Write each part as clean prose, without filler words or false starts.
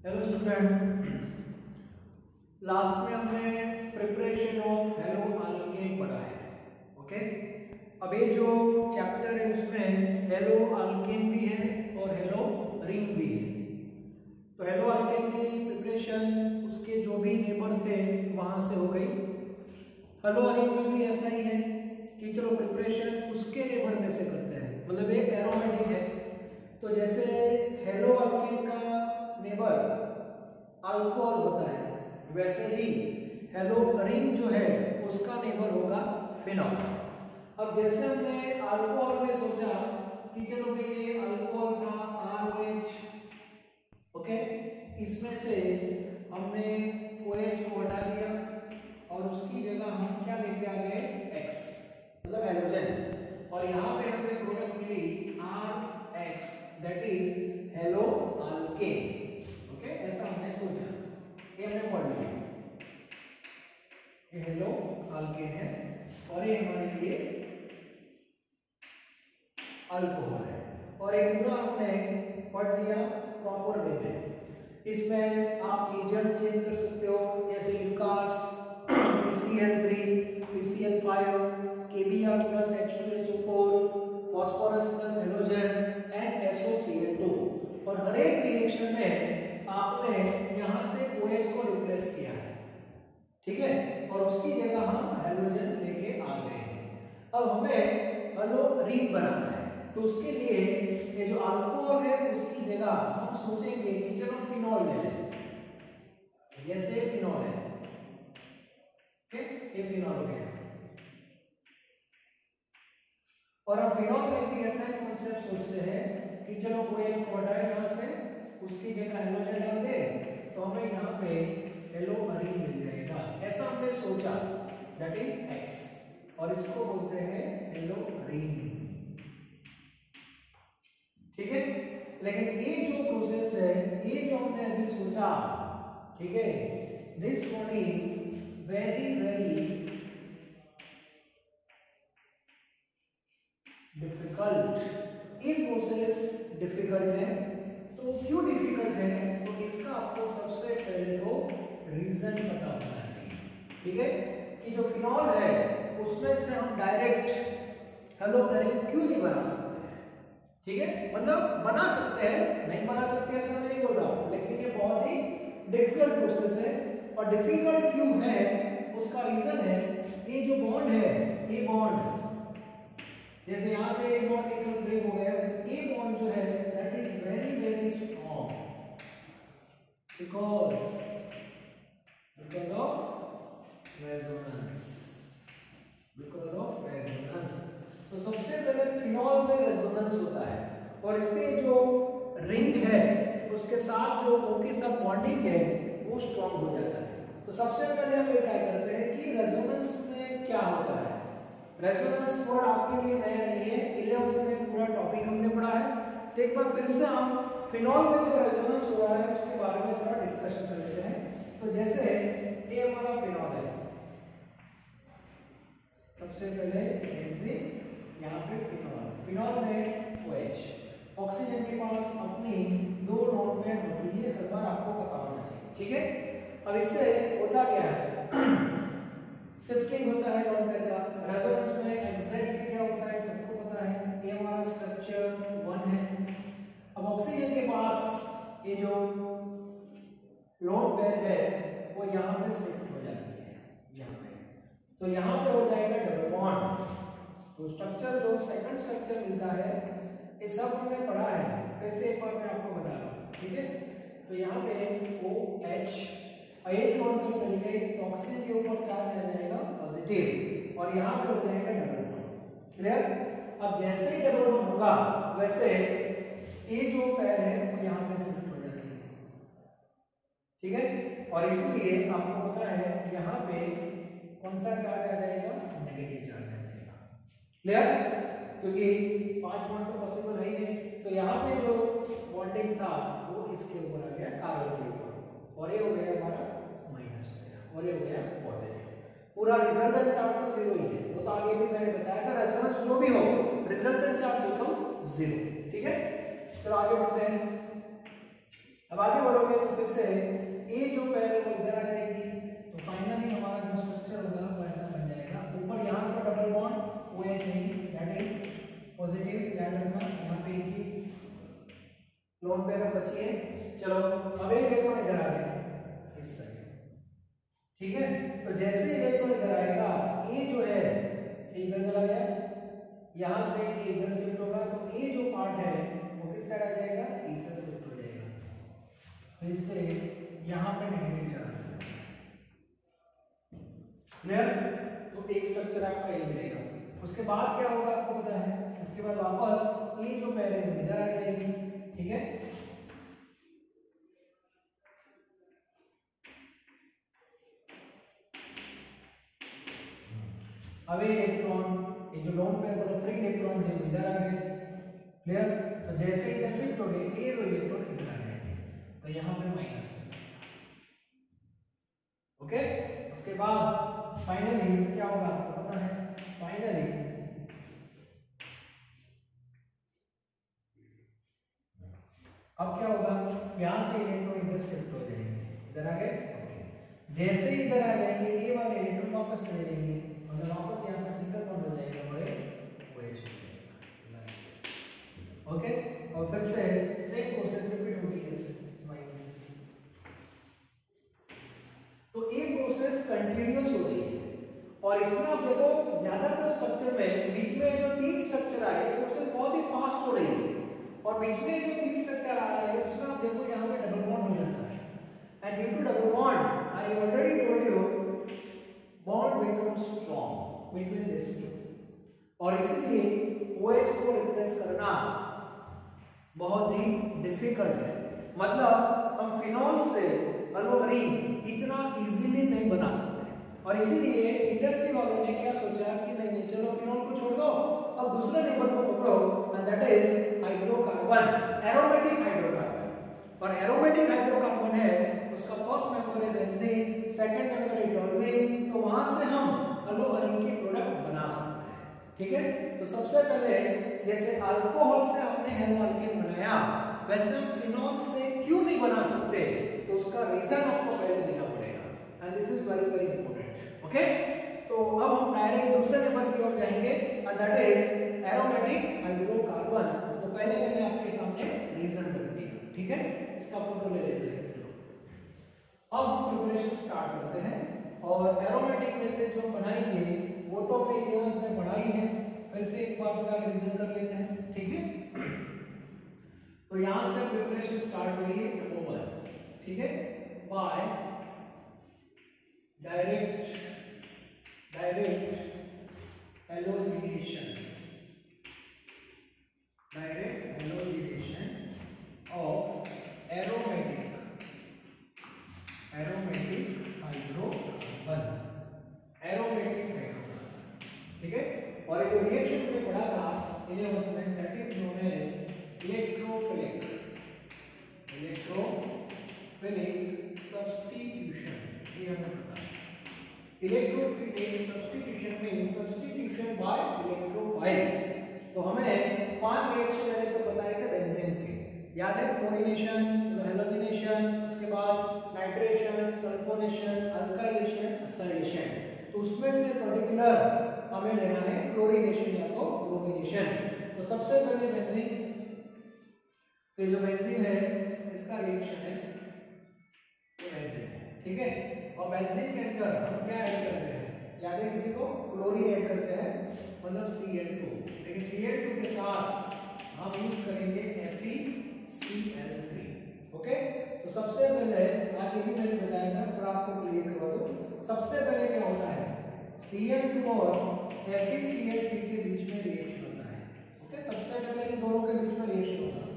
Hello student, last में हमने preparation of hello alkane पढ़ा है। ओके, अब ये जो चैप्टर है उसमें हेलो अल्केन भी है और हेलो रिंग भी है। तो हेलो अल्केन की प्रिपरेशन उसके जो भी नेबर थे वहां से हो गई। हेलो रिंग में भी ऐसा ही है कि चलो प्रिपरेशन उसके नेबर में से करते हैं, मतलब ये एरोमेटिक है। तो जैसे हेलो अल्केन का नेबर अल्कोहल होता है, वैसे ही हेलो रिंग जो है उसका नेबर होगा फिनॉल। अब जैसे हमने अल्कोहल में सोचा कि चलो भाई ये अल्कोहल था ROH, ओके, इसमें से हमने OH को हटा दिया और उसकी जगह हम क्या लेके आ गए X, मतलब हेलोजन, और यहाँ पे हमें प्रोडक्ट मिली RX, that is haloalkane. Okay, ऐसा हमने सोचा, ये हमने पढ़ लिया, ये हेलो अल्केन है और ये हमारे लिए अल्कोहल है। और ये पूरा हमने पढ़ लिया प्रॉपर वे में। इसमें आप एजेंट चेंज कर सकते हो, जैसे यूकास, PCl3, PCl5, KBr plus H2SO4, phosphorus plus halogen and SOCl2। और हर एक रिएक्शन में आपने यहाँ से OH को रिप्लेस किया है, ठीक है, और उसकी जगह हम हेलोजन लेके आ गए हैं। अब हमें हेलो रिंग बनाना है, तो उसके लिए ये जो अल्कोहल है उसकी जगह हम सोचेंगे कि चलो फिनॉल ले लें। जैसे फिनॉल है, ओके, ये फिनॉल हो गया। और हम फिनॉल में भी ऐसा ही कॉन्सेप्ट सोचते हैं कि चलो OH को हटाए यहाँ से, उसकी जगह हेलोजन डाल दे, तो हमें यहाँ पे हेलो रिंग मिल जाएगा। ऐसा हमने सोचा, दैट इज X, और इसको बोलते हैं हेलो रिंग, ठीक है। लेकिन ये जो प्रोसेस है, ये जो हमने अभी सोचा, ठीक है, this one is very very difficult. ये प्रोसेस डिफिकल्ट है। तो क्यों डिफिकल्ट है, तो इसका आपको सबसे पहले तो रीजन पता होना चाहिए, ठीक है, कि जो फिनॉल है उसमें से हम डायरेक्ट हेलो रिंग क्यों नहीं बना सकते हैं, ठीक है। मतलब बना सकते हैं, नहीं बना सकते ऐसा मैं नहीं बोल रहा हूं, लेकिन ये बहुत ही डिफिकल्ट प्रोसेस है। और डिफिकल्ट क्यों है, उसका रीजन है ये जो बॉन्ड है, ये बॉन्ड जैसे यहां से एक बॉन्ड निकल ब्रेक हो गया, वैसे ये बॉन्ड जो है that is very very strong because of resonance, because of resonance. तो सबसे पहले फिनॉल में रेजोनेंस होता है और इससे जो रिंग है उसके साथ जो उनके साथ बॉन्डिंग है वो स्ट्रांग हो जाता है। तो सबसे पहले हम ये ट्राई करते हैं कि रेजोनेंस में क्या होता है। रेजोनेंस वर्ड आपके लिए नया नहीं है, 11th में पूरा टॉपिक हमने पढ़ा है। तो एक बार फिर से हम फिनॉल में जो रेजोनेंस हुआ है उसके बारे में थोड़ा डिस्कशन कर लेते हैं। तो जैसे ये हमारा फिनॉल है, सबसे पहले बेंजीन, यहाँ पे फिनॉल में OH, ऑक्सीजन के पास अपनी 2 लोन पेयर होती है, हर बार आपको पता होना चाहिए, ठीक है। अब इससे होता क्या है, शिफ्टिंग होता है लोन पेयर का। रेजोनेंस में एग्जैक्टली क्या होता है सबको पता है, ये हमारा स्ट्रक्चर 1 है। अब ऑक्सीजन के पास ये जो लोन पेयर है वो यहाँ पे शिफ्ट हो जाती है, यहाँ पे, तो यहाँ पे हो जाएगा डबल बॉन्ड। तो स्ट्रक्चर जो सेकंड स्ट्रक्चर मिलता है ये सब हमने पढ़ा है, वैसे एक बार मैं आपको बता रहा हूँ, ठीक है। तो यहाँ पे OH एक लोन पर चली गई तो ऑक्सीजन के ऊपर चार्ज आ जाएगा पॉजिटिव और यहाँ पे हो जाएगा डबल बॉन्ड, क्लियर। अब जैसे ही डबल बॉन्ड होगा वैसे ये जो पेयर है वो यहाँ पे शिफ्ट हो जाती है, ठीक है। और इसलिए आपको पता है यहाँ पे कौन सा चार्ज आ जाएगा, नेगेटिव चार्ज आ जाएगा, क्लियर, क्योंकि 5 बॉन्ड तो पॉसिबल है ही नहीं। तो यहाँ पे जो बॉन्डिंग था वो इसके ऊपर आ गया, कार्बन के ऊपर, और ये हो गया हमारा माइनस हो गया और ये हो गया पॉजिटिव। पूरा रिजल्टेंट चार्ज तो 0 ही है, वो तो आगे भी मैंने बताया था, रेजोनेंस जो भी हो रिजल्टेंट चार्ज बिकम 0, ठीक है। चलो आगे बढ़ते हैं। अब आगे बढ़ोगे तो फिर से ए जो पैर है वो इधर आ जाएगी, तो फाइनली हमारा जो स्ट्रक्चर होगा वो ऐसा बन जाएगा। ऊपर यहाँ पर डबल बॉन्ड OH नहीं, दैट इज पॉजिटिव, याद रखना। यहाँ पे एक ही लोन पेयर बची है। चलो अब एक इलेक्ट्रॉन इधर आ गया इस साइड, ठीक है। तो जैसे इलेक्ट्रॉन इधर आएगा ए जो है इधर चला गया, यहाँ से ये इधर शिफ्ट होगा, तो ए जो पार्ट है वो किस साइड आ जाएगा, इस साइड शिफ्ट हो जाएगा। तो इससे यहाँ पे नेगेटिव चार्ज है, क्लियर। तो एक स्ट्रक्चर आपका ये मिलेगा। उसके बाद क्या होगा आपको पता है, उसके बाद वापस ए जो पैर है इधर आ जाएगी, ठीक है। अब इलेक्ट्रॉन ये जो लोन पेयर वाला फ्री इलेक्ट्रॉन थे इधर आ गए, क्लियर। तो जैसे इधर शिफ्ट हो गए ए और इलेक्ट्रॉन इधर आ जाएंगे, तो यहाँ पे माइनस है, ओके। उसके बाद फाइनली क्या होगा आपको पता है, फाइनली अब क्या होगा, यहाँ से इलेक्ट्रॉन इधर शिफ्ट हो जाएंगे, इधर आ गए, जैसे ही इधर आ जाएंगे ये वाले इलेक्ट्रॉन वापस चले जाएंगे, मतलब वापस यहाँ पर सिंगल बॉन्ड हो जाएगा बड़े OH, ओके। और फिर से सेम प्रोसेस रिपीट होगी ऐसे माइनस। तो ये प्रोसेस कंटिन्यूअस हो रही है, और इसमें आप देखो ज्यादातर स्ट्रक्चर में बीच में जो तीन स्ट्रक्चर आए ये प्रोसेस बहुत ही फास्ट हो रही है, और बीच में जो तीन स्ट्रक्चर आ रहा है उसमें आप देखो यहाँ पे डबल बॉन्ड हो जाता है, and due to double bond I already told you bond becomes strong between this two, और इसलिए OH को रिप्लेस करना बहुत ही डिफिकल्ट है। मतलब हम फिनॉल से अल्कोहल इतना इजीली नहीं बना सकते, और इसीलिए इंडस्ट्री वालों ने क्या सोचा कि नहीं चलो फिनॉल को छोड़ दो, अब दूसरे लेवल को पकड़ो, and that is hydrocarbon, aromatic hydrocarbon. और एरोमेटिक हाइड्रोकार्बन है उसका फर्स्ट मेंबर है बेंजीन, सेकंड मेंबर है टोल्यूइन, तो वहां से हम अल्कोहल की प्रोडक्ट बना सकते हैं, ठीक है। तो सबसे पहले जैसे अल्कोहल से आपने हेलोअल्केन बनाया, वैसे हम फिनॉल से क्यों नहीं बना सकते, तो उसका रीजन आपको पहले देना पड़ेगा, and this is very very important, okay. तो अब हम डायरेक्ट दूसरे नंबर की ओर जाएंगे, and that is aromatic hydrocarbon. तो पहले मैंने आपके सामने रीजन रख दिया, ठीक है। इसका फोटो ले लेते हैं। चलो अब हम प्रिपरेशन स्टार्ट करते हैं, और एरोमेटिक में से जो बनाएंगे वो तो अपने 11th में पढ़ाई है, फिर से एक बार का रिवीजन कर लेते हैं, ठीक है। तो यहां से प्रिपरेशन स्टार्ट हुई है नंबर 1, ठीक है, by direct halogenation of aromatic hydrocarbon, ठीक है। और एक रिएक्शन हमने पढ़ा था 11th में, that is known as electrophilic substitution, ये हमने पढ़ा। Electrophilic substitution means substitution by electrophile. तो हमें 5 रिएक्शन मैंने तो बताए थे बेंजीन के, याद है, क्लोरीनेशन, हैलोजिनेशन, उसके बाद नाइट्रेशन, सल्फोनेशन, अल्काइलेशन, एसिडेशन। तो उसमें से पर्टिकुलर हमें लेना है क्लोरीनेशन या तो ब्रोमीनेशन। तो सबसे पहले बेंजीन, तो जो बेंजीन है इसका रिएक्शन है बेंजीन, ठीक है। और बेंजीन के अंदर हम क्या ऐड करते हैं, याद है किसी को, क्लोरीन ऐड करते हैं, मतलब Cl2। लेकिन Cl2 के साथ हम यूज करेंगे FeCl3, ओके। तो सबसे पहले आगे भी मैंने बताया था, थोड़ा आपको क्लियर करवा दूं। सबसे पहले क्या होता है, Cl2 और FeCl3 के बीच में रिएक्शन होता है, ओके। सबसे पहले इन दोनों के बीच में रिएक्शन होता है।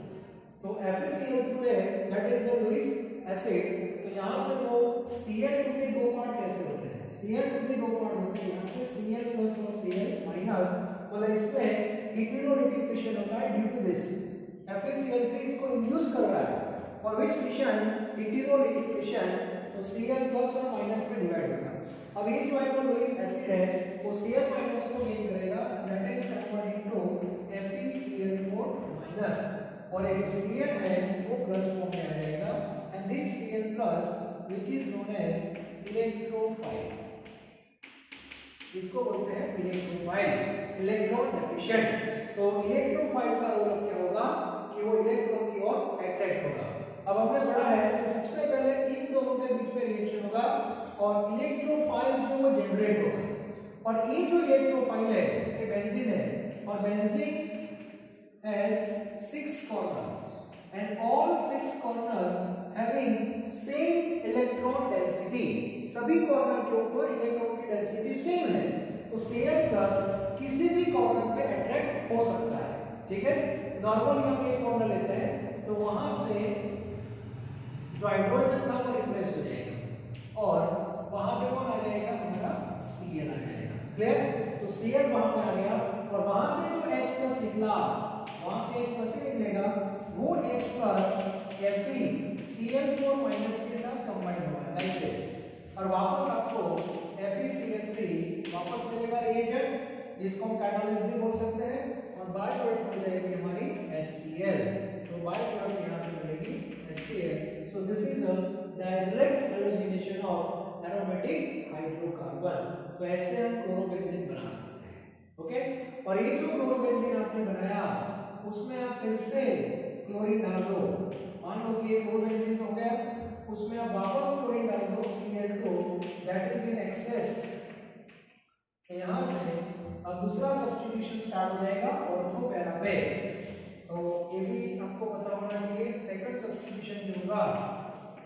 तो FeCl3 है, that is the Lewis acid. तो यहां से वो Cl2 के दो पार्ट कैसे होते हैं, Cl2 के दो पार्ट होते हैं, यहाँ पे Cl+ और Cl-, मतलब इसमें हेटेरोलिटिक फिशन होता है ड्यू टू दिस। FeCl3 इसको इंड्यूस कर रहा है, और विच फिशन, हेटेरोलिटिक फिशन, तो Cl+ और माइनस में डिवाइड होता है। अब ये जो है वो लुईस एसिड है, वो Cl- को गेन करेगा, that is convert into FeCl4-, और एक Cl है वो प्लस फॉर्म में आ जाएगा and this Cl plus which is known as electrophile, इसको बोलते हैं इलेक्ट्रोफाइल, इलेक्ट्रॉन डेफिशिएंट। तो इलेक्ट्रोफाइल का रोल क्या होगा कि वो इलेक्ट्रॉन की ओर अट्रैक्ट होगा। अब हमने पढ़ा है कि सबसे पहले इन दोनों के बीच में रिएक्शन होगा और इलेक्ट्रोफाइल जो वो जनरेट होगा, और ये जो इलेक्ट्रोफाइल है ये बेंजीन है, और benzene has 6 corner and all 6 corner having same electron density, सभी कॉर्नर के ऊपर इलेक्ट्रॉन की डेंसिटी सेम है। तो Cl प्लस किसी भी कॉर्नर पे अट्रैक्ट हो सकता है, ठीक है। नॉर्मली हम एक कॉर्नर लेते हैं तो वहां से जो हाइड्रोजन था वो रिप्लेस हो जाएगा और वहां पे कौन आ जाएगा, हमारा Cl आ जाएगा, क्लियर। तो Cl वहां पे आ गया और वहां से जो H प्लस निकला, वहां से H प्लस ही निकलेगा, वो H प्लस FeCl4 माइनस के साथ कंबाइन होगा लाइक दिस, और वापस आपको FeCl3 वापस मिलेगा रिएजेंट जिसको हम कैटालिस्ट भी बोल सकते हैं, और बाय प्रोडक्ट मिल जाएगी हमारी HCl। तो बाय प्रोडक्ट यहां पे मिलेगी HCl। So this is a direct halogenation of aromatic hydrocarbon. तो ऐसे हम क्लोरोबेंजीन बना सकते हैं, ओके। और ये जो क्लोरोबेंजीन आपने बनाया उसमें आप फिर से क्लोरीन डाल दो, मान लो कि ये क्लोरोबेंजीन हो गया, उसमें आप वापस क्लोरीन डाल दो Cl2 that is in excess, यहां से अब दूसरा सब्स्टिट्यूशन स्टार्ट हो जाएगा ऑर्थो पैरा पे। तो ये भी आपको पता होना चाहिए, सेकंड सब्स्टिट्यूशन जो होगा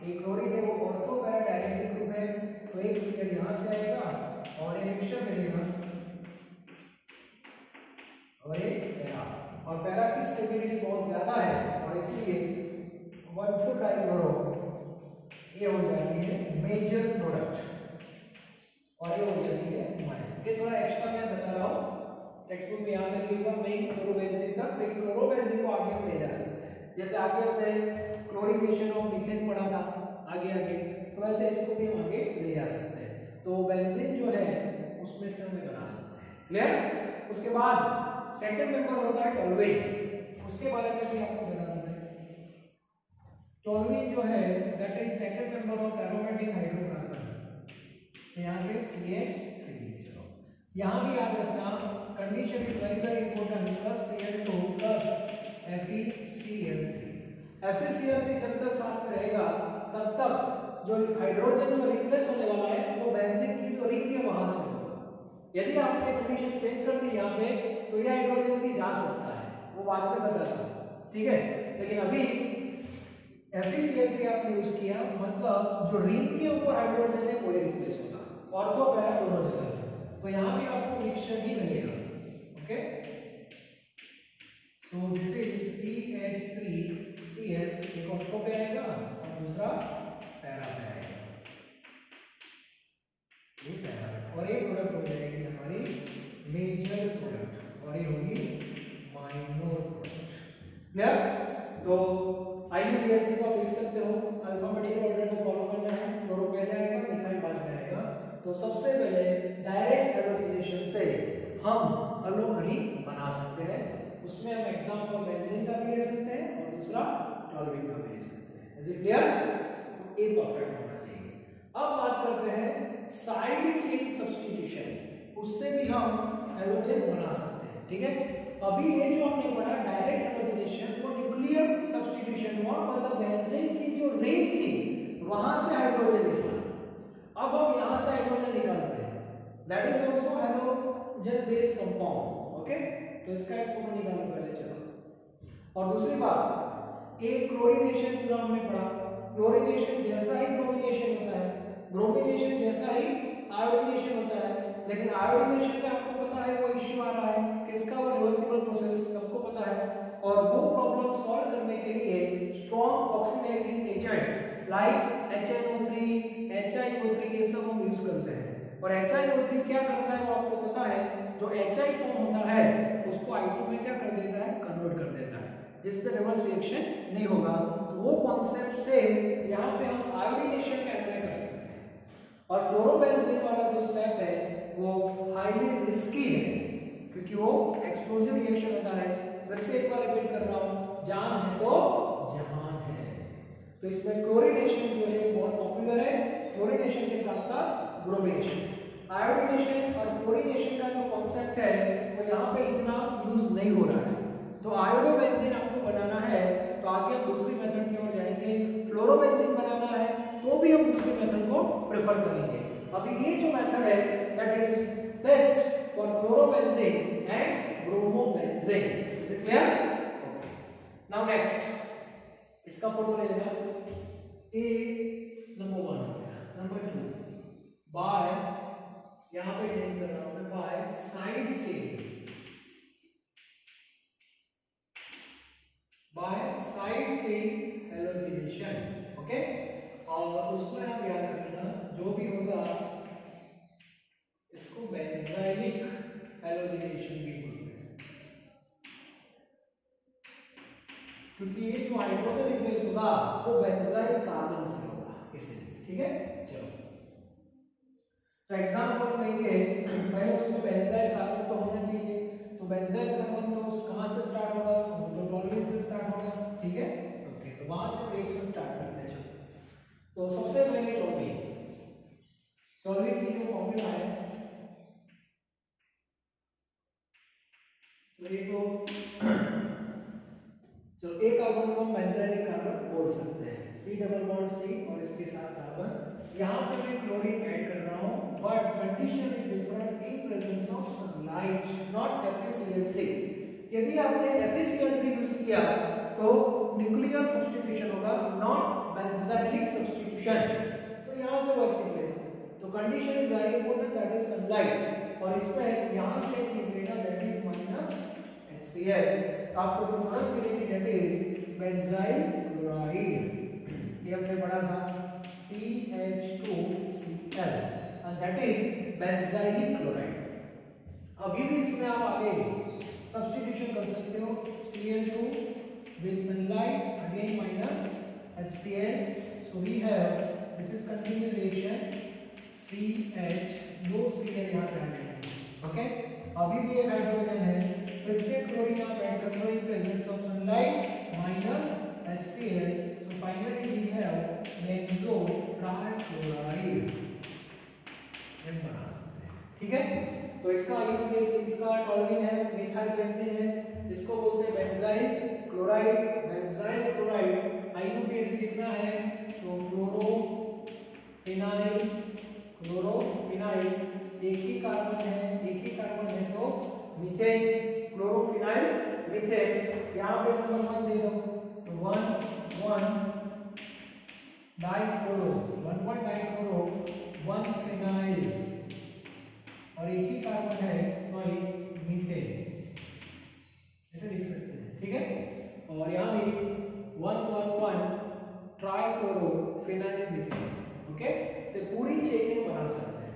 ये क्लोरीन है वो ऑर्थो पैरा डायरेक्टली ग्रुप है, तो एक Cl यहां से आएगा और एक मिक्सचर मिलेगा और एक पैरा, और पैरा की स्टेबिलिटी बहुत ज्यादा है और इसलिए 1,4 डाइक्लोरो ये हो जाती है मेजर प्रोडक्ट और ये हो जाती है माइनर। ये थोड़ा एक्स्ट्रा मैं बता रहा हूँ, टेक्स्ट बुक में याद रखिएगा मेन क्लोरोबेंजीन तक, लेकिन क्लोरोबेंजीन को आगे हम ले जा सकते हैं। जैसे आगे हमने क्लोरीनेशन ऑफ मीथेन पढ़ा था आगे आगे, तो वैसे इसको भी हम आगे ले जा सकते हैं। तो बेंजीन जो है उसमें से हम बना सकते हैं, क्लियर। उसके बाद सेकंड मेंबर होता है टोल्यूइन, उसके बारे में भी आपको बता दूं मैं। टोल्यूइन जो है that is second member of aromatic hydrocarbon, यहाँ पे CH3। चलो यहाँ भी याद रखना condition is very important, plus Cl2 plus FeCl3। FeCl3 जब तक साथ में रहेगा तब तक जो हाइड्रोजन जो रिप्लेस होने वाला है वो बेंजीन की जो रिंग है वहां से होगा। यदि आपने कंडीशन चेंज कर दी यहाँ पे तो ये हाइड्रोजन भी जा सकता है, वो बाद में बताता हूँ, ठीक है। लेकिन अभी FeCl3 आपने यूज किया, मतलब जो रिंग के ऊपर हाइड्रोजन है वो रिप्लेस होगा ऑर्थो पैरा दोनों जगह से, तो यहाँ भी आपको मिक्सचर ही मिलेगा, okay. So this is CH3Cl, एक ऑर्थो पे आएगा और दूसरा पैरा पे आएगा, ये पैरा, और ये प्रोडक्ट हो जाएगी हमारी मेजर प्रोडक्ट और ये होगी माइनर प्रोडक्ट, क्लियर। तो IUPAC को आप लिख सकते हो, अल्फाबेटिकल ऑर्डर को फॉलो करना है, क्लोरो पहले आएगा मिथाइल बाद में आएगा। तो सबसे पहले डायरेक्ट हैलोजिनेशन से हम एल्यूमिनी बना सकते हैं, उसमें हम एग्जांपल बेंजीन का भी ले सकते हैं और दूसरा टोल्यूइन का भी ले सकते हैं, इज इट क्लियर। तो ये परफेक्ट होना चाहिए। अब बात करते हैं साइड चेन सब्स्टिट्यूशन, उससे भी हम हैलोजन बना सकते हैं, ठीक है। अभी ये जो हमने पढ़ा डायरेक्ट हैलोजिनेशन वो न्यूक्लियर सब्स्टिट्यूशन हुआ, मतलब बेंजीन की जो रिंग थी वहां से हाइड्रोजन निकला, अब हम यहां से हाइड्रोजन निकाल रहे हैं, that is also halogen based compound, okay. तो इसका एक फोटो निकालो पहले, चलो। और दूसरी बात, एक क्लोरीनेशन जो हमने पढ़ा, क्लोरीनेशन जैसा ही ब्रोमिनेशन होता है, ब्रोमिनेशन जैसा ही आयोडीनेशन होता है, लेकिन आयोडीनेशन में आपको पता है वो इश्यू आ रहा है किसका, वो रिवर्सिबल प्रोसेस, सबको पता है। और वो प्रॉब्लम सॉल्व करने के लिए strong oxidising agent like HNO3, HiO3 ये सब हम यूज करते हैं। और HiO3 क्या करता है वो आपको पता है, जो Hi फॉर्म होता है उसको I2 में क्या कर देता है, कन्वर्ट कर देता है, जिससे रिवर्स रिएक्शन नहीं होगा। तो वो कॉन्सेप्ट से यहाँ पे हम आयोडीनेशन में अप्लाई कर सकते हैं। और फ्लोरोबेंजीन वाला जो स्टेप है वो हाईली रिस्की है, क्योंकि वो एक्सप्लोजिव रिएक्शन होता है। फिर से एक बार रिपीट कर रहा हूँ, जान है तो जहान है, तो इसमें क्लोरीनेशन जो है वो बहुत पॉपुलर है, क्लोरीनेशन के साथ साथ ब्रोमिनेशन। आयोडीनेशन और फ्लोरीनेशन का जो कॉन्सेप्ट है वो यहाँ पे इतना यूज नहीं हो रहा है। तो आयोडोबेंजीन आपको बनाना है तो आगे हम दूसरी मेथड की ओर जाएंगे, फ्लोरोबेंजीन बनाना है तो भी हम दूसरी मेथड को प्रेफर करेंगे। अभी ये जो मेथड है that is best for fluorobenzene and bromobenzene. Is it clear? Okay, now next इसका फोटो ले लेना। ए नंबर 1 हो गया, नंबर 2 बाय, यहां पे चेंज कर रहा हूं मैं, by side chain, by side chain halogenation. Okay, और उसमें आप याद रखना जो भी होगा इसको बेंजाइलिक हैलोजिनेशन भी बोलते हैं, क्योंकि ये जो हाइड्रोजन रिप्लेस होगा वो बेंजाइल कार्बन से होगा इसलिए। ठीक है, चलो तो एग्जांपल लेंगे, पहले उसमें बेंजाइल कार्बन तो होना चाहिए, तो बेंजाइल कार्बन तो कहां से स्टार्ट होगा? तो टॉलुइन से स्टार्ट होगा। ठीक है, ओके, तो वहां से रिएक्शन स्टार्ट करते हैं। चलो तो सबसे पहले टॉलुइन, टॉलुइन की जो फॉर्मूला है तो ये तो चलो एक कार्बन को हम बेंजाइलिक कार्बन बोल सकते हैं, C डबल बॉन्ड C और इसके साथ कार्बन। यहाँ पे मैं क्लोरीन ऐड कर रहा हूँ, but condition is different in presence of sunlight, not FeCl3। यदि आपने FeCl3 यूज किया तो न्यूक्लियर सब्स्टिट्यूशन होगा, नॉट बेंजाइलिक सब्स्टिट्यूशन। तो यहाँ से वो निकलेगा, तो condition is very important, that is sunlight, और इसमें यहाँ से निकलेगा दैट इज माइनस HCl। आपको जो प्रोडक्ट मिलेगी दैट इज बेंजाइल क्लोराइड, ये हमने पढ़ा था CH2Cl and that is benzylic chloride। अभी भी इसमें आप आगे सब्स्टिट्यूशन कर सकते हो, Cl2 with sunlight again minus HCl, so we have this is continuous reaction, CH दो Cl यहाँ पे आ जाएंगे। ओके, अभी भी एक हाइड्रोजन है, फिर से क्लोरीन आप ऐड कर लो in presence of sunlight minus HCl, so finally we have benzo trichloride बना सकते हैं। ठीक है, तो इसका आईयूपीएस, इसका टॉलुइन है, मिथाइल बेंजीन है, इसको बोलते हैं benzyl chloride. Benzyl chloride IUPS लिखना है तो क्लोरोफिनाइल, क्लोरोफिनाइल एक ही कार्बन है तो मीथेन, क्लोरोफिनाइल मीथेन। यहाँ पे नंबर 1 दे दो तो 1 डाइक्लोरो, 1 डाइक्लोरो, 1 फिनाइल, और एक ही कार्बन है, सॉरी मीथेन, ऐसे लिख सकते हैं। ठीक है, और यहाँ भी 1 ट्राइक्लोरो फिनाइल मीथेन। ओके, तो पूरी चेन बना सकते हैं।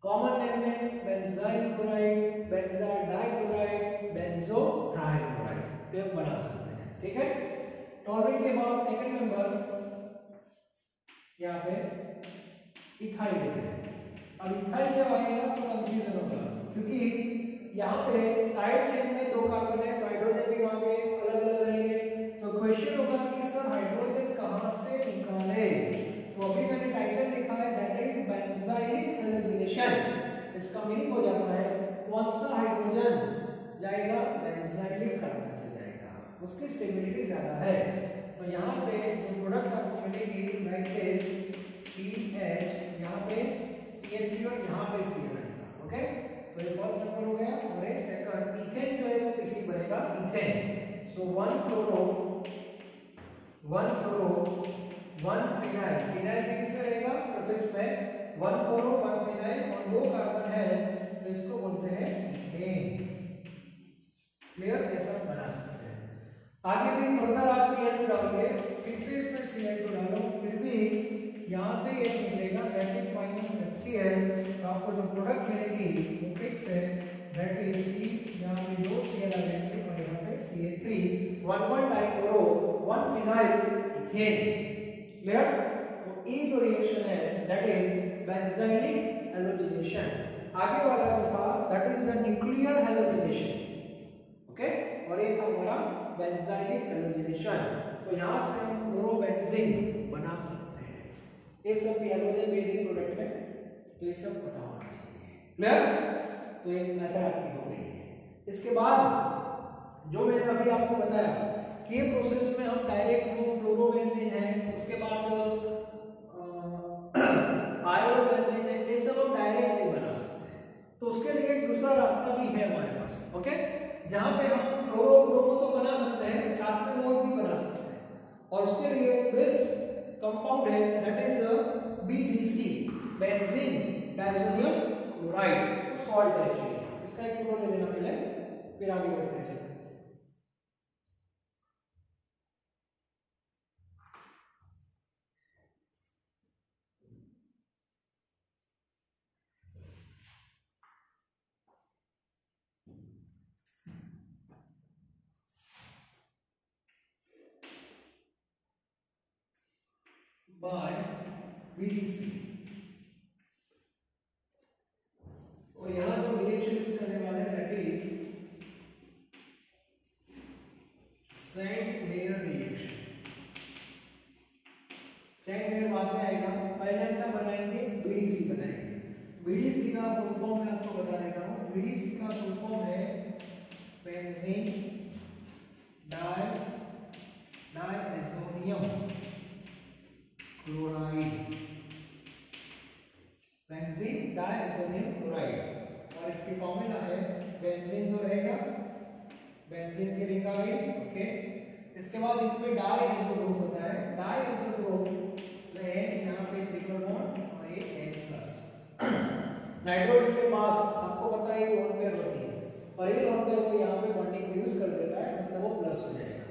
कॉमन नेम में benzyl chloride, benzyl dichloride, benzo trichloride, तो बना सकते हैं। ठीक है, टॉलुइन के बाद सेकंड नंबर यहाँ पे इथाइल लेते हैं। अब इथाइल जब आएगा तो कंफ्यूजन होगा, क्योंकि यहाँ पे साइड चेन में दो कार्बन है तो हाइड्रोजन भी वहां पे अलग अलग रहेंगे, तो क्वेश्चन होगा कि सर हाइड्रोजन कहाँ से निकाले? तो अभी मैंने टाइटल लिखा है दैट इज बेंजाइलिक हैलोजिनेशन। इसका मीनिंग हो जाता है कौन सा हाइड्रोजन जाएगा? बेंजाइलिक कार्बन से जाएगा, उसकी स्टेबिलिटी ज्यादा है। तो यहाँ से जो प्रोडक्ट आपको मिलेगी लाइक दिस CH, यहाँ पे CH3 और यहाँ पे Cl आएगा। ओके, तो ये फर्स्ट नंबर हो गया, और ये सेकंड इथेन जो है वो किसी बनेगा इथेन। सो 1 क्लोरो 1 फिनाइल, फिनाइल किस में रहेगा? प्रीफिक्स में 1 क्लोरो 1 फिनाइल और दो कार्बन है तो इसको बोलते हैं इथेन। क्लियर? ऐसा बना सकते हैं। आगे भी फर्दर आप Cl2 डालोगे, फिर से इसमें Cl2 डालो, फिर भी यहाँ से ये निकलेगा दैट इज माइनस HCl, तो आपको जो प्रोडक्ट मिलेगी वो फिक्स है दैट इज C, यहाँ पे दो Cl आ जाएंगे और यहाँ पे CH3, 1 dichloro 1 phenyl ethane. Clear? तो ये जो रिएक्शन है दैट इज बेंजाइलिक हैलोजिनेशन। आगे वाला जो था that is the nuclear halogenation. Okay, और एक हमारा बेंजाइलिक हैलोजेनेशन। तो यहाँ से हम क्लोरोबेंजीन बना सकते हैं। ये सब भी हैलोजन बेसिक प्रोडक्ट है, तो ये सब पता होना चाहिए। क्लियर? तो एक मेथड आपकी हो गई है। इसके बाद जो मैंने अभी आपको बताया कि ये प्रोसेस में हम डायरेक्ट जो फ्लोरोबेंजीन है, उसके बाद आयोडोबेंजीन है, ये सब हम डायरेक्ट नहीं बना सकते। तो उसके लिए एक दूसरा रास्ता भी है हमारे पास, ओके, जहां पे हम क्लोरो तो बना सकते हैं, साथ में मोल भी बना सकते हैं। और उसके लिए बेस्ट कंपाउंड है, that is BDC, benzene diazonium chloride, salt है एक्चुअली। इसका एक फोटो दे देना पहले, फिर आगे बढ़ते हैं। by BDC, और यहाँ जो रिएक्शन करने वाले हैं that is Sandmeyer reaction. Sandmeyer बाद में आएगा, पहले हम क्या बनाएंगे, BDC बनाएंगे। BDC का फुल फॉर्म मैं आपको बता देता हूँ। BDC का फुल फॉर्म है benzene diazonium chloride, benzene diazonium chloride. और इसकी फॉर्मूला है, बेंजीन जो रहेगा, बेंजीन की रिंग आ गई, ओके। इसके बाद इसमें डाई आइसो ग्रुप होता है, डाई आइसो ग्रुप है यहाँ पे ट्रिपल बॉन्ड और ये N+। नाइट्रोजन के पास आपको पता है ये लोन पेयर होती है, और ये लोन पेयर को यहाँ पे बॉन्डिंग में यूज कर देता है, मतलब वो प्लस हो जाएगा,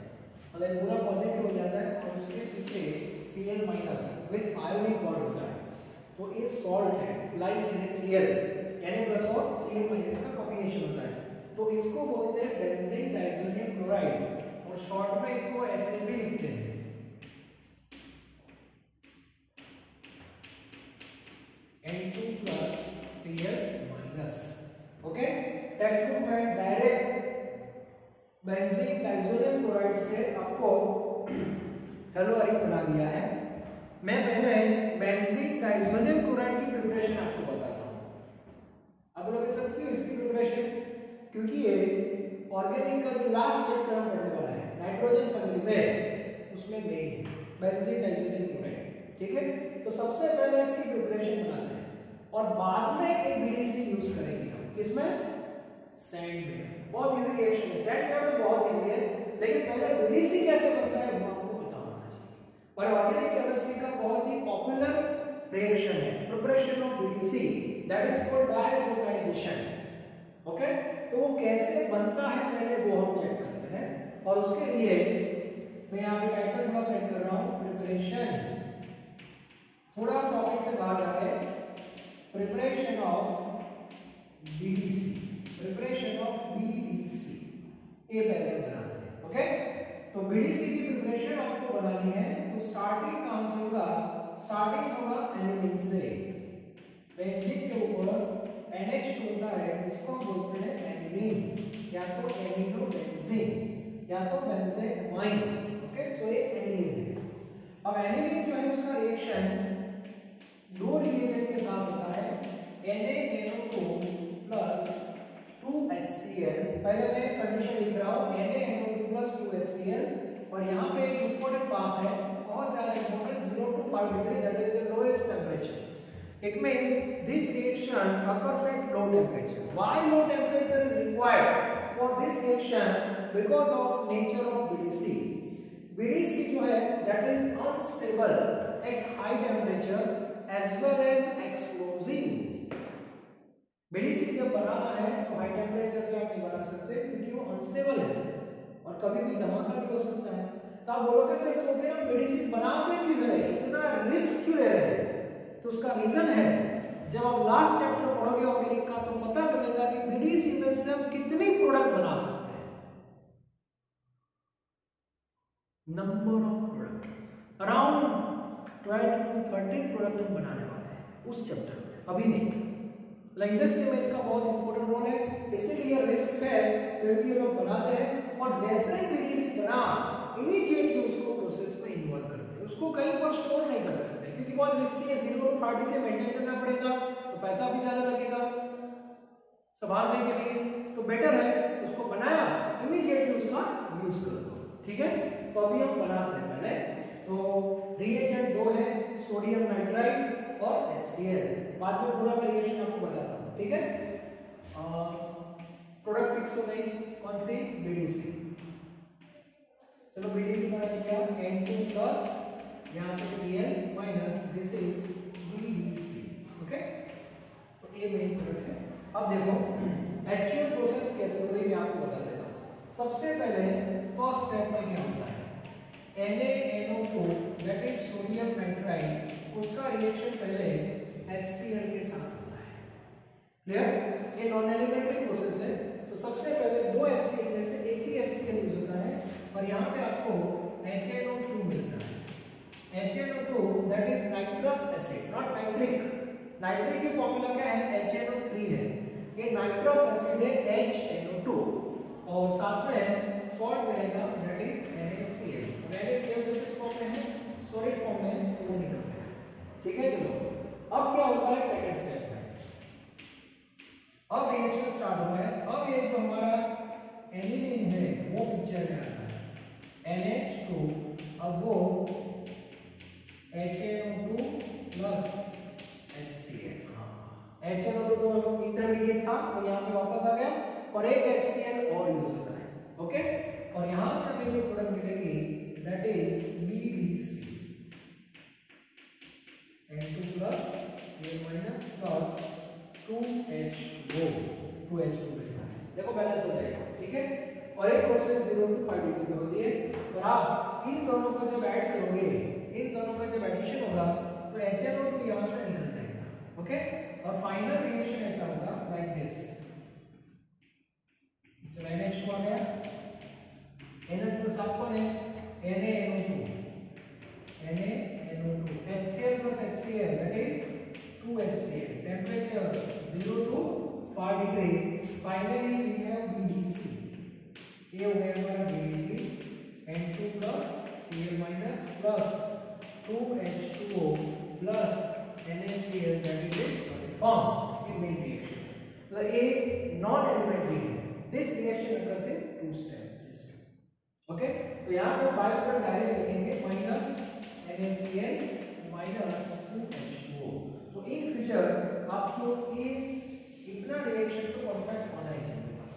मतलब पूरा पॉजिटिव हो जाता है। और उसके पीछे Cl- विद आयोनिक बॉन्ड होता है, तो ये सॉल्ट है, लाइक NaCl, Na+ और Cl- का कॉम्बिनेशन होता है। तो इसको बोलते हैं बेंजीन डाइज़ोनियम क्लोराइड, और शॉर्ट में इसको SNB लिखते हैं, N2+ Cl-। Okay, text book में डायरेक्ट बेंजीन डाइज़ोनियम क्लोराइड से आपको हेलोअरिन बना दिया है। मैं पहले बेंजीन डाइज़ोनियम क्लोराइड की प्रिपरेशन आपको बताता हूँ। आप लोग देख सकते हो इसकी प्रिपरेशन, क्योंकि ये ऑर्गेनिक का जो लास्ट चैप्टर हम पढ़ने वाला है नाइट्रोजन फैमिली में, उसमें मेन बेंजीन डाइज़ोनियम क्लोराइड, ठीक है। तो सबसे पहले इसकी प्रिपरेशन बनाते हैं और बाद में एक BDC यूज करेंगे हम, किसमें, सैंड में। बहुत इजी रिएक्शन है, सैंड में तो बहुत इजी है, लेकिन पहले BDC कैसे बनता है वो आपको पता होना चाहिए। और ऑर्गेनिक केमिस्ट्री का बहुत ही पॉपुलर रिएक्शन है preparation of BDC, that is called diazonisation, okay. तो वो कैसे बनता है पहले वो हम चेक करते हैं, और उसके लिए मैं यहाँ पे टाइटल थोड़ा सेट कर रहा हूँ, प्रिपरेशन, थोड़ा टॉपिक से बाहर जा रहे हैं, preparation of BDC, preparation of BDC, ये पहले बनाते हैं, ओके। तो BDC की प्रिपरेशन आपको बनानी है, तो स्टार्टिंग कहां से होगा, स्टार्टिंग होगा एनिलीन से। बेंजीन के ऊपर NH2 होता है, इसको हम बोलते हैं एनिलीन, या तो एमिनो बेंजीन या तो बेंजेमाइन, ओके। सो ये एनिलीन है। अब एनिलीन जो है उसका रिएक्शन दो रिएजेंट के साथ होता है, NaNO2 प्लस 2HCl। पहले मैं कंडीशन लिख रहा हूँ, NaNO2 प्लस 2HCl, और यहाँ पे एक इंपॉर्टेंट बात है, बहुत ज्यादा important, 0 to 5 degree, that is the lowest temperature. It means this reaction occurs at low temperature. Why low temperature is required for this reaction? Because of nature of BDC. BDC जो है that is unstable at high temperature as well as explosive. BDC जब बनाना है तो high temperature पे आप नहीं बना सकते, क्योंकि वो अनस्टेबल है और कभी भी धमाका भी हो सकता है। तो आप बोलोगे सर तो फिर हम BDC बनाते क्यों है, इतना रिस्क क्यों ले रहे हैं? तो उसका रीजन है, जब आप लास्ट चैप्टर पढ़ोगे ऑर्गेनिक का तो पता चलेगा कि BDC में से हम कितनी प्रोडक्ट बना सकते हैं। Number of product around 12 to 13 product हम बनाने वाले हैं उस चैप्टर में, अभी नहीं। इंडस्ट्री में इसका बहुत इंपॉर्टेंट रोल है, इसीलिए रिस्क है, फिर भी ये लोग बनाते हैं। और जैसे ही बीडीसी बना इमीडिएटली उसको प्रोसेस में इन्वॉल्व करते हैं, उसको कहीं पर स्टोर नहीं कर सकते क्योंकि बहुत रिस्की है, 0 to 5 डिग्री मेंटेन करना पड़ेगा, तो पैसा भी ज्यादा लगेगा संभालने के लिए, तो बेटर है उसको बनाया इमीडिएटली उसका यूज कर दो। ठीक है, तो अभी हम बनाते हैं पहले। तो रिएजेंट दो है, सोडियम नाइट्राइड और HCl, बाद में पूरा रिएक्शन आपको बताता हूँ। ठीक है, प्रोडक्ट फिक्स हो गई, कौन सी? बीडीसी। चलो बीडीसी बना लिया, N2 प्लस यहाँ पे Cl minus, this is BDC. Okay, तो ये मेन प्रोडक्ट है। अब देखो एक्चुअल प्रोसेस कैसे हो रही है मैं आपको बता देता हूँ। सबसे पहले फर्स्ट स्टेप में क्या होता है, NaNO2 that is sodium nitride, उसका रिएक्शन पहले HCl के साथ होता है। क्लियर? ये नॉन एलिमेंट्री प्रोसेस है, तो सबसे पहले दो HCl में से एक ही HCl यूज होता है और यहाँ पे आपको HNO2 मिलता है। HNO2 that is nitrous acid, not nitric. Nitric की फॉर्मूला क्या है? HNO3 है, ये नाइट्रस एसिड है HNO2 और साथ में सॉल्ट मिलेगा दैट इज NaCl। NaCl जो इस फॉर्म में है, सॉलिड फॉर्म में, तो वो निकलते हैं। ठीक है, चलो अब क्या होता है सेकंड स्टेप में, अब रिएक्शन स्टार्ट हो रहा है। अब ये जो हमारा एनिलीन है वो पिक्चर में आता है, NH2, अब वो HNO2 प्लस HCl, HNO2 तो इंटरमीडिएट था वो यहाँ पे वापस आ गया और एक HCl और यूज होता है। ओके, और यहाँ से हमें जो प्रोडक्ट मिलेगी that is BDC, N2 plus Cl minus plus 2H2 मिलता है। देखो बैलेंस हो जाएगा। ठीक है, और एक प्रोसेस 0 to 5 डिग्री पे होती है और आप इन दोनों को जब ऐड करोगे, इन दोनों का जब एडिशन होगा तो HNO2 यहाँ से निकल जाएगा। ओके, और फाइनल रिएक्शन ऐसा होगा लाइक दिस, तो NH2 आ गया, NH2 साथ कौन है? NaNO2, HCl plus HCl that is 2HCl, temperature 0 to 5 degree, finally we have BDC, ये हो गया हमारा BDC, N2 plus Cl minus plus 2H2O plus NaCl that is solid form in main reaction। तो ये non elementary है, this reaction occurs in two steps। Okay, तो यहाँ पे बायो प्रोडक्ट डायरेक्ट लिखेंगे माइनस NaCl माइनस 2H2O। तो in future आपको ये इतना रिएक्शन तो परफेक्ट होना ही चाहिए बस।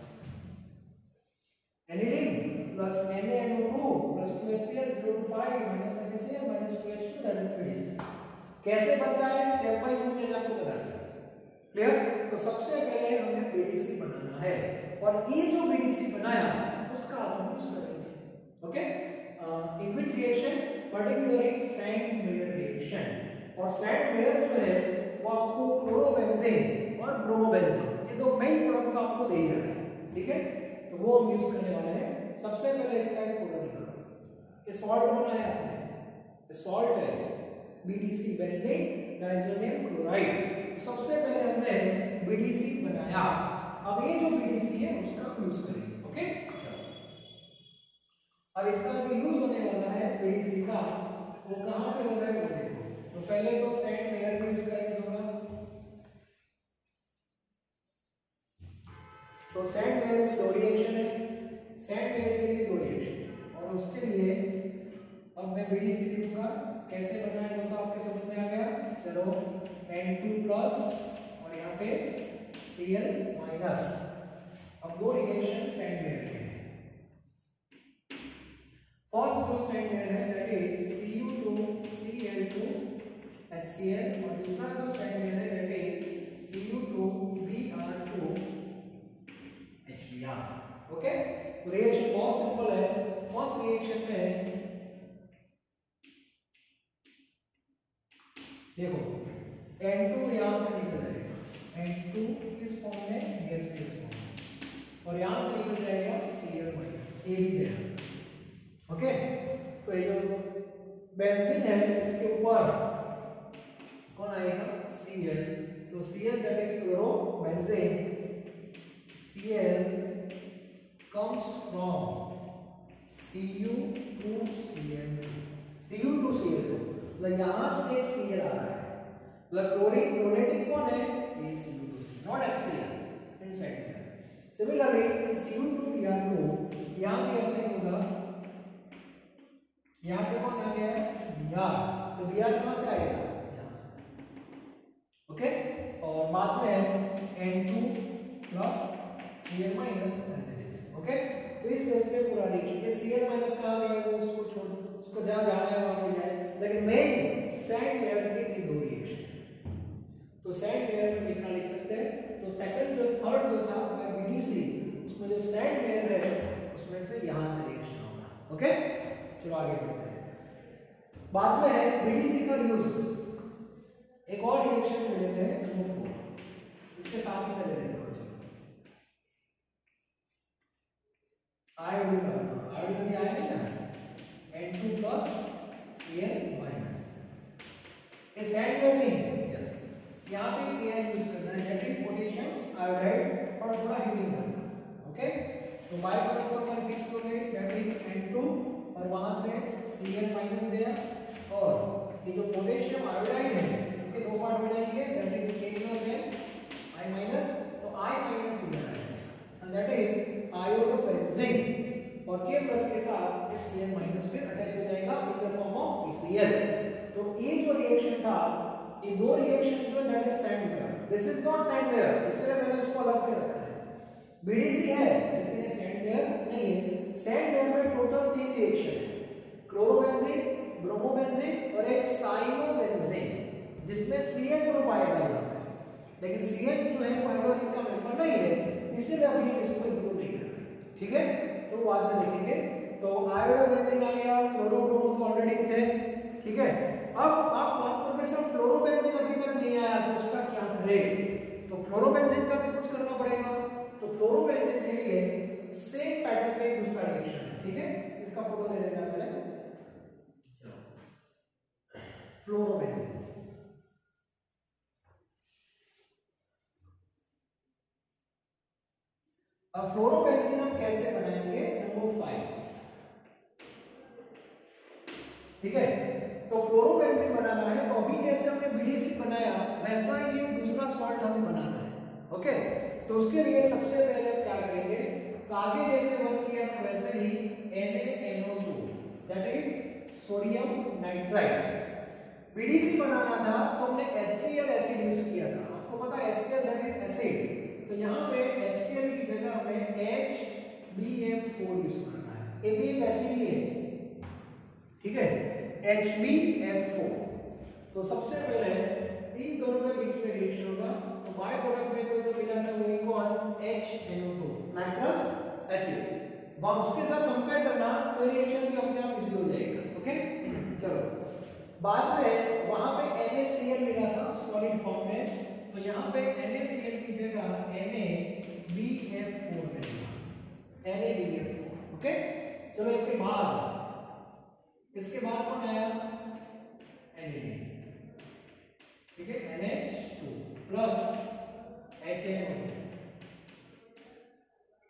Aniline plus NaNO2 plus 2HCl 0 to 5 minus NaCl minus 2H2 that is BDC। कैसे बनता है स्टेप वाइज मुझे आपको बता दिया। क्लियर? तो सबसे पहले हमें BDC बनाना है और ये जो BDC बनाया उसका हम यूज करेंगे। Okay, in which reaction, particularly sand mayor reaction, और सैंड मेयर जो है वो आपको क्लोरोबेंजीन और ब्रोमोबेंजीन, ये दो मेन प्रोडक्ट तो आपको दे ही रहा है। ठीक है, तो वो हम यूज करने वाले हैं। सबसे पहले इसका एक फोटो निकालो, ये सॉल्ट बनाया है आपने, ये सॉल्ट है BDC, बेंजीन डाइज़ोनियम क्लोराइड। सबसे पहले हमने BDC बनाया, अब ये जो BDC है उसका यूज करेंगे। ओके, अब इसका जो यूज होने वाला है BDC का, वो कहां पे हो रहा है वो देखो। तो पहले तो सैंड मेयर में यूज करेंगे होगा, तो सैंड मेयर में दो रिएक्शन है, सैंड मेयर के लिए दो रिएक्शन, और उसके लिए अब मैं BDC लिखूंगा। कैसे बनाया वो तो आपके समझ में आ गया। चलो N2 प्लस और यहाँ पे Cl माइनस, अब दो रिएक्शन सैंड मेयर के। फर्स्ट जो सैंड मेयर है दैट इज Cu2Cl2 HCl और दूसरा जो सैंड मेयर है that is Cu2Br2 HBr। Okay, तो रिएक्शन बहुत सिंपल है। फर्स्ट रिएक्शन में देखो N2 यहां से निकल जाएगा, N2 किस फॉर्म में? गैस के फॉर्म में, और यहां से निकल जाएगा Cl माइनस, ये भी गया। ओके, तो ये जो बेंजीन है इसके ऊपर कौन आएगा? Cl, तो Cl that is chlorobenzene, Cl comes from Cu2Cl2, Cu2Cl2, मतलब यहाँ से Cl आ रहा है, मतलब क्लोरीन क्लोरेटिक कौन है, ये Cu2Cl, नॉट HCl इनसाइड में। सिमिलरली Cu2Br2 यहाँ भी ऐसे होगा, यहाँ पे कौन आ गया है, Br, तो Br कहाँ से आएगा, यहाँ से, ओके। और बाद में N2 plus Cl minus as it is, okay. तो इस बेस पे पूरा रिएक्शन, ये Cl माइनस कहाँ गया वो उसको छोड़ दो, उसको जहाँ जाना है वहाँ पे जाए, लेकिन मेन सैंड लेयर के दो रिएक्शन, तो सैंड लेयर में लिखना लिख सकते हैं। तो सेकंड जो थर्ड जो था वो बीडीसी, उसमें जो सैंड लेयर है उसमें से यहाँ से रिएक्शन होगा, ओके। चलो आगे बढ़ते हैं। बाद में है बीडीसी का यूज, एक और रिएक्शन ले लेते हैं NO4, इसके साथ ही कर लेते हैं, आयोडीन भी आएगा ना, N2 प्लस Cl माइनस, ये सैंड लेयर नहीं है, यस, यहाँ पे Ki यूज करना है, दैट इज पोटेशियम आयोडाइड, और थोड़ा हीटिंग करना, ओके। तो बाय प्रोडक्ट तो हमारे फिक्स हो गए, दैट इज N2 और वहां से Cl माइनस दिया, और ये जो पोटेशियम आयोडाइड है इसके दो पार्ट हो जाएंगे, that is K plus I minus, तो I माइनस इधर है एंड दैट इज आयोडोबेंजीन, और K प्लस के साथ इस Cl माइनस फिर अटैच हो जाएगा in the form of KCl। तो ये जो रिएक्शन था, ये दो रिएक्शन जो है that is sand layer, this is not sand layer, इसलिए मैंने उसको अलग से रखा है, बीडीसी है लेकिन ये सैंड लेयर नहीं है। सैंड लेयर में टोटल 3 रिएक्शन है, क्लोरोबेंजीन, ब्रोमोबेंजीन और एक साइनोबेंजीन, जिसमें Cl ग्रुप आएगा यहाँ पे, लेकिन Cl जो है वो हाइड्रोजन का मेंबर नहीं है, इसलिए अभी हम इसको इंक्लूड नहीं कर रहे, ठीक है, तो बाद में देखेंगे। तो आयोडोबेंजीन आ गया, क्लोरोब्रोमो तो ऑलरेडी थे, ठीक है। अब आप बात करोगे सर फ्लोरोबेंजीन अभी तक नहीं आया तो उसका क्या करें, तो फ्लोरोबेंजीन का भी कुछ करना पड़ेगा। तो फ्लोरोबेंजीन के लिए सेम पैटर्न पे दूसरा रिएक्शन है, ठीक है, इसका फोटो ले लेना पहले, चलो फ्लोरोबेंजीन, अब फ्लोरोबेंजीन हम कैसे बनाएंगे, नंबर 5, ठीक है। तो फ्लोरोबेंजीन बनाना है, तो अभी जैसे हमने बीडीसी बनाया वैसा ही दूसरा सॉल्ट हमें बनाना है, ओके। तो उसके लिए सबसे पहले क्या करेंगे, तो आगे जैसे वर्क किया था वैसे ही NaNO2 that is sodium nitride. BDC बनाना था तो हमने HCl एसिड यूज किया था, आपको पता है HCl दैट इज एसिड, तो यहाँ पे HCl की जगह हमें HbF4 यूज करना है, ये भी एक एसिड ही है, ठीक है, HbF4। तो सबसे पहले इन दोनों के बीच में रिएक्शन होगा, तो बाय प्रोडक्ट में तो जो मिला था वो कौन, HNO2 नाइट्रस एसिड, और उसके साथ कंपेयर करना तो ये रिएक्शन भी अपने आप इजी हो जाएगा, ओके। चलो बाद में वहां पे NaCl मिला था सॉलिड फॉर्म में, तो यहाँ पे NaCl की जगह NaBF4 मिलेगा, NaBF4, ओके। चलो इसके बाद कौन आया, Na, ठीक है, NH2 प्लस HNO2,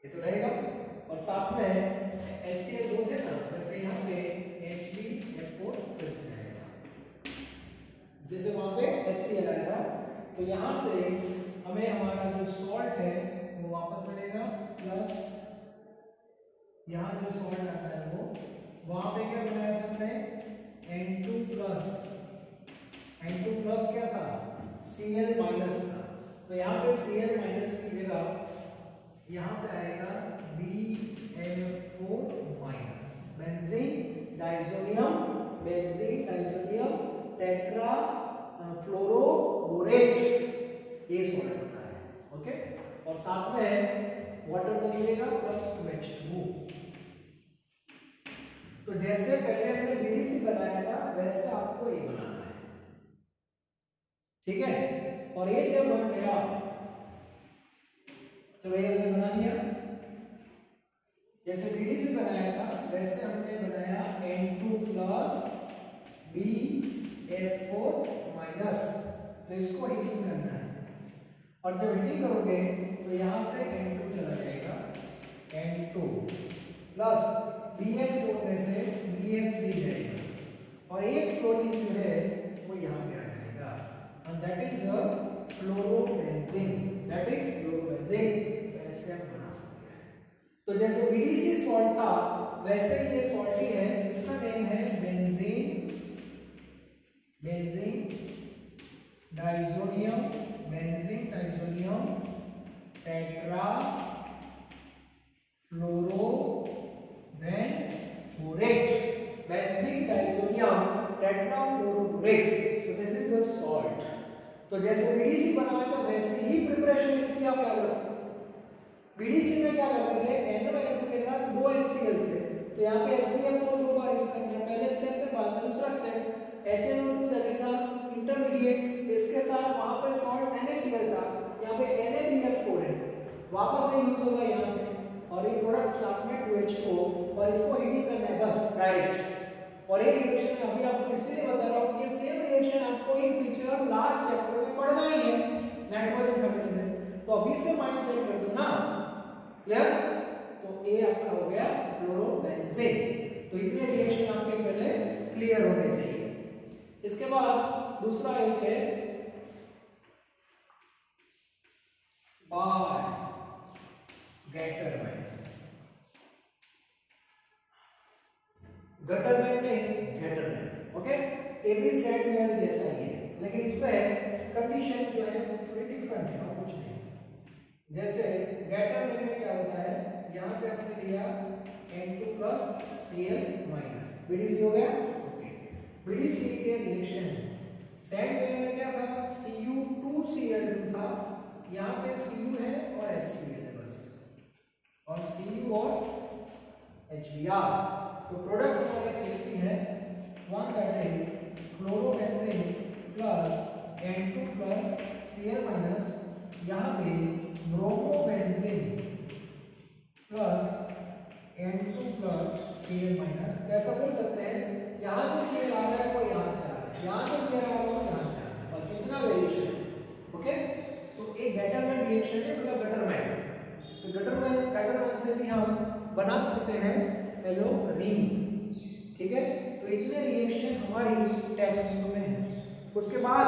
ये तो रहेगा, और साथ में HCl दो थे ना, वैसे यहाँ पे HbF4 फिर से आएगा, जैसे वहां पे HCl आएगा, तो यहाँ से हमें हमारा जो सॉल्ट है वो वापस मिलेगा, प्लस यहाँ जो सॉल्ट आता है वो, वहां पे क्या बनाया था हमने, N2 प्लस क्या था, Cl माइनस था, तो यहाँ पे Cl माइनस की जगह यहाँ पे आएगा BF4 minus, benzene diazonium tetra fluoroborate, ये सॉल्ट होता है, ओके। और साथ में वाटर तो मिलेगा प्लस H2। तो जैसे पहले हमने बीडीसी बनाया था वैसे आपको ये बनाना है, ठीक है। और ये जब बन गया, तो ये हमने बना दिया, जैसे बीडीसी बनाया था वैसे हमने बनाया N2 प्लस BF4 माइनस, तो इसको हीटिंग करना है, और जब हीटिंग करोगे तो यहां से N2 चला जाएगा, N2 प्लस BF4 में से BF3 जाएगा और एक क्लोरीन जो है वो यहाँ पे आ जाएगा and that is a fluorobenzene, that is fluorobenzene। तो ऐसे आप बना सकते हैं। तो जैसे BDC सॉल्ट था वैसे ही ये सॉल्ट ही है, इसका नेम है benzene diazonium tetra fluoroborate, benzene diazonium tetra fluoroborate. So this is a salt. तो जैसे बीडीसी बनाया था वैसे ही प्रिपरेशन इसकी आप याद रखो। बीडीसी में क्या करते थे, NO2 के साथ 2 HCl थे, तो यहाँ पे HBF4 दो बार यूज करते हैं, पहले स्टेप पे, बाद में दूसरा step. HNO2 that is a intermediate, इसके साथ वहां पे सॉल्ट NaCl था, यहाँ पे NaBF4 है, वापस से यूज होगा यहाँ पे और ये प्रोडक्ट साथ में 2H2 और इसको हीटिंग करना है बस डायरेक्ट। और ये रिएक्शन में अभी आपको इसलिए बता रहा हूँ कि सेम रिएक्शन आपको इन फ्यूचर लास्ट चैप्टर में पढ़ना ही है नाइट्रोजन फैमिली में, तो अभी से माइंड सेट कर दो ना, क्लियर। तो ये आपका हो गया फ्लोरोबेंजीन। तो इतने रिएक्शन आपके पहले क्लियर होने चाहिए। इसके बाद दूसरा एक है बाय गैटरमैन, गटरमैन नहीं गैटरमैन, ओके। ये भी सेट मेयर जैसा ही है, लेकिन इसमें कंडीशन जो है वो थोड़ी डिफरेंट है और कुछ नहीं। जैसे गैटरमैन में क्या होता है, यहाँ पे आपने लिया N2+Cl-, BDC हो गया, ओके। BDC के रिएक्शन सेट मेयर में क्या था, Cu2Cl2 था, यहाँ पे Cu है और HCl है बस, और Cu और HBr। तो प्रोडक्ट हमारा कैसी है, one that is chlorobenzene plus N2+Cl-, यहाँ पे ब्रोमोबेंजीन प्लस N2+Cl-। कैसा बोल सकते हैं, यहाँ जो Cl आ रहा है वो यहाँ से आ रहा है, यहाँ जो Cl आ रहा है वो यहाँ से आ रहा है, और कितना वेरिएशन, ओके। तो एक गैटरमैन रिएक्शन है, मतलब गटरमैन। तो गटरमैन से भी हम बना सकते हैं एलोरीन, ठीक है। तो इतने रिएक्शन हमारी टेक्स्ट बुक में है। उसके बाद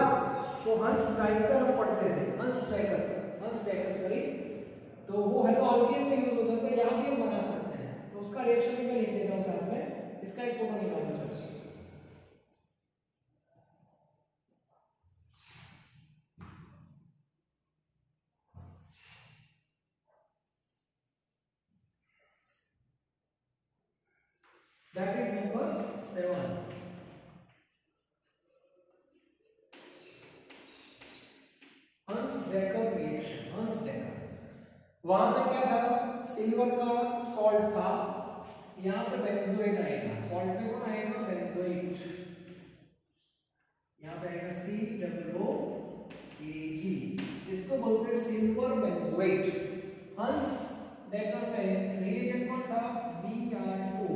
तो हंस डाइकर हम पढ़ते थे, हंस डाइकर सॉरी, तो वो हेलो अल्केन में यूज होता है, तो यहाँ भी हम बना सकते हैं। तो उसका रिएक्शन भी मैं लिख देता हूँ साथ में, इसका एक फोटो निकालना चाहिए। That is number 7. हंस-डेकर रिएक्शन, हंस-डेकर। वहां पे क्या था, सिल्वर का सॉल्ट था, यहाँ पे बेंजोएट आएगा, सॉल्ट में कौन आएगा, बेंजोएट, यहाँ पे आएगा COOAG, इसको बोलते हैं सिल्वर बेंजोएट। हंस-डेकर में रिएजेंट कौन था, BrO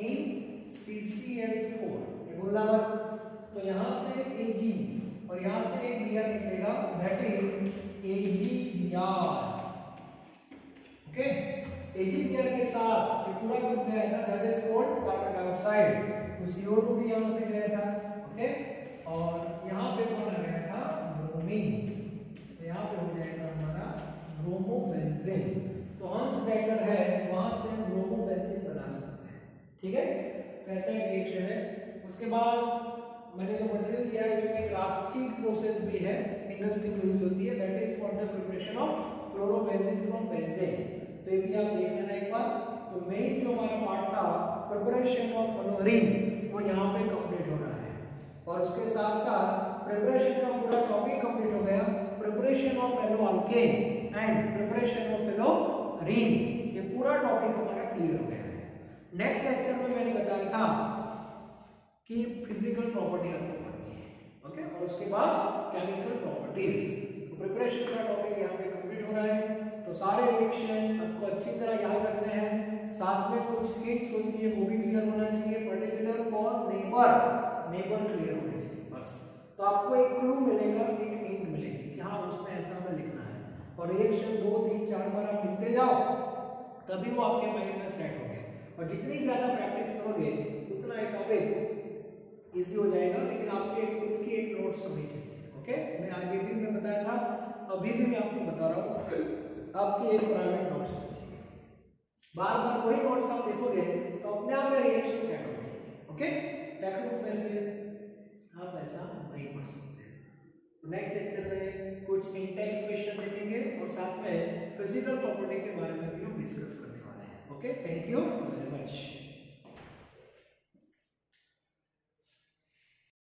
in CCl4, ये बोला मत। तो यहाँ से Ag और यहाँ से एक Br निकलेगा, that is AgBr, okay. AgBr के साथ ये पूरा ग्रुप गया था, that is called carbon dioxide. तो CO2 भी यहाँ से गया था, ओके। और यहाँ पे कौन आ गया था, ब्रोमीन, तो यहाँ पे हो जाएगा हमारा ब्रोमोबेंजीन। तो हंस डाइकर है, वहां से हम ब्रोमोबेंजीन बना सकते हैं, ठीक है। तो ऐसा एक रिएक्शन है। उसके बाद मैंने जो मटेरियल दिया है उसमें एक रास्टिंग प्रोसेस भी है, इंडस्ट्री में यूज होती है, that is for the preparation of fluorobenzene from benzene. तो ये भी आप देख लेना एक बार। तो मेन जो हमारा पार्ट था प्रिपरेशन ऑफ फ्लोरीन, वो यहाँ पे कंप्लीट हो रहा है, और उसके साथ साथ प्रिपरेशन का पूरा टॉपिक कंप्लीट हो गया, preparation of haloalkane and preparation of fluorine, ये पूरा टॉपिक हमारा क्लियर हो गया है। नेक्स्ट लेक्चर में मैंने बताया था कि फिजिकल प्रॉपर्टी आपको पढ़नी है, ओके, और उसके बाद केमिकल प्रॉपर्टीज। तो प्रिपरेशन का टॉपिक यहाँ पे कंप्लीट हो रहा है। तो सारे रिएक्शन आपको अच्छी तरह याद रखने हैं, साथ में कुछ हिंट्स होती है वो भी क्लियर होना चाहिए, पर्टिकुलर फॉर नेबर क्लियर होने चाहिए बस। तो आपको एक क्लू मिलेगा, एक हिंट मिलेगी कि हाँ उसमें ऐसा हमें लिखना है, और रिएक्शन 2 3 4 बार आप लिखते जाओ, तभी वो आपके माइंड में सेट हो गया। और जितनी ज्यादा प्रैक्टिस करोगे उतना ये टॉपिक इजी हो जाएगा, लेकिन आपके खुद की एक नोट्स होनी चाहिए। ओके, मैं आगे भी मैं बताया था, अभी भी मैं आपको बता रहा हूँ, आपकी एक प्राइवेट नोट्स होनी चाहिए। बार बार वही नोट्स आप देखोगे तो अपने आप में रिएक्शन सेट हो जाएगी। ओके, टेक्स्ट बुक में से आप ऐसा नहीं पढ़ सकते। तो नेक्स्ट लेक्चर में कुछ इंटेक्स क्वेश्चन देखेंगे और साथ में फिजिकल प्रॉपर्टी के बारे में भी हम डिस्कस करने वाले हैं। Okay, thank you.